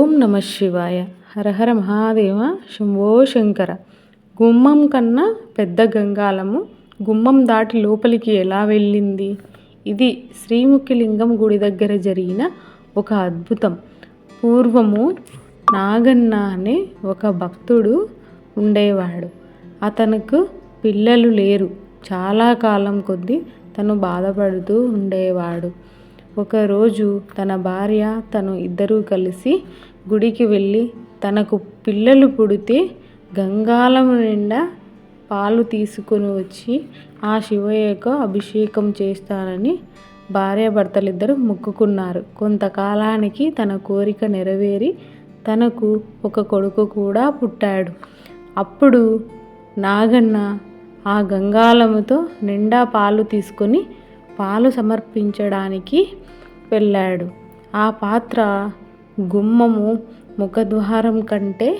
ఓం నమ శివాయ. హరహర మహాదేవ. శంభో శంకర. గుమ్మం కన్నా పెద్ద గంగాలము గుమ్మం దాటి లోపలికి ఎలా వెళ్ళింది? ఇది శ్రీముఖిలింగం గుడి దగ్గర జరిగిన ఒక అద్భుతం. పూర్వము నాగన్న అనే ఒక భక్తుడు ఉండేవాడు. అతనికి పిల్లలు లేరు. చాలా కాలం కొద్దీ తను బాధపడుతూ ఉండేవాడు. ఒకరోజు తన భార్య తను ఇద్దరూ కలిసి గుడికి వెళ్ళి తనకు పిల్లలు పుడితే గంగాళము నిండా పాలు తీసుకొని వచ్చి ఆ శివయ్యకు అభిషేకం చేస్తానని భార్యాభర్తలిద్దరూ మొక్కుకున్నారు. కొంతకాలానికి తన కోరిక నెరవేరి తనకు ఒక కొడుకు కూడా పుట్టాడు. అప్పుడు నాగన్న ఆ గంగాళముతో నిండా పాలు తీసుకొని పాలు సమర్పించడానికి వెళ్ళాడు. ఆ పాత్ర గుమ్మము ముఖద్వారం కంటే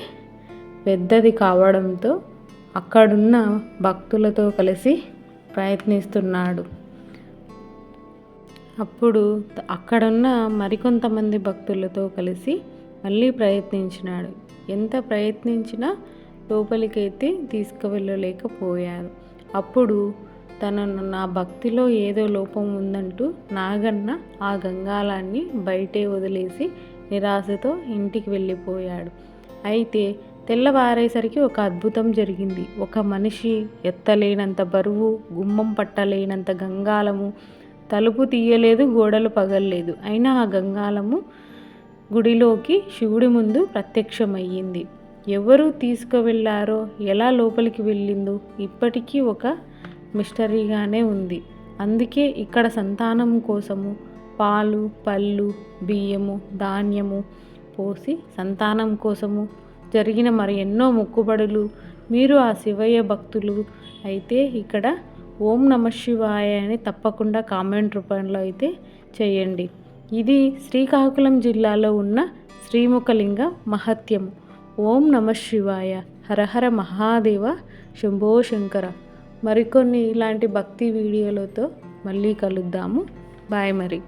పెద్దది కావడంతో అక్కడున్న భక్తులతో కలిసి ప్రయత్నిస్తున్నాడు. అప్పుడు అక్కడున్న మరికొంతమంది భక్తులతో కలిసి మళ్ళీ ప్రయత్నించినాడు. ఎంత ప్రయత్నించినా లోపలికైతే తీసుకువెళ్ళలేకపోయారు. అప్పుడు తనను నా భక్తిలో ఏదో లోపం ఉందంటూ నాగన్న ఆ గంగాళాన్ని బయటే వదిలేసి నిరాశతో ఇంటికి వెళ్ళిపోయాడు. అయితే తెల్లవారేసరికి ఒక అద్భుతం జరిగింది. ఒక మనిషి ఎత్తలేనంత బరువు, గుమ్మం పట్టలేనంత గంగాళము, తలుపు తీయలేదు, గోడలు పగలలేదు. అయినా ఆ గంగాళము గుడిలోకి శివుడి ముందు ప్రత్యక్షమయ్యింది. ఎవరు తీసుకువెళ్ళారో, ఎలా లోపలికి వెళ్ళిందో ఇప్పటికీ ఒక మిస్టరీగానే ఉంది. అందుకే ఇక్కడ సంతానం కోసము పాలు, పళ్ళు, బియ్యము, ధాన్యము పోసి సంతానం కోసము జరిగిన మరి ఎన్నో మొక్కుబడులు. మీరు ఆ శివయ్య భక్తులు అయితే ఇక్కడ ఓం నమ శివాయ అని తప్పకుండా కామెంట్ రూపంలో అయితే చేయండి. ఇది శ్రీకాకుళం జిల్లాలో ఉన్న శ్రీముఖలింగ మహత్యము. ఓం నమ శివాయ. హరహర మహాదేవ. శంభో శంకర. మరికొన్ని ఇలాంటి భక్తి వీడియోలతో మళ్ళీ కలుద్దాము. బాయ్ మరి.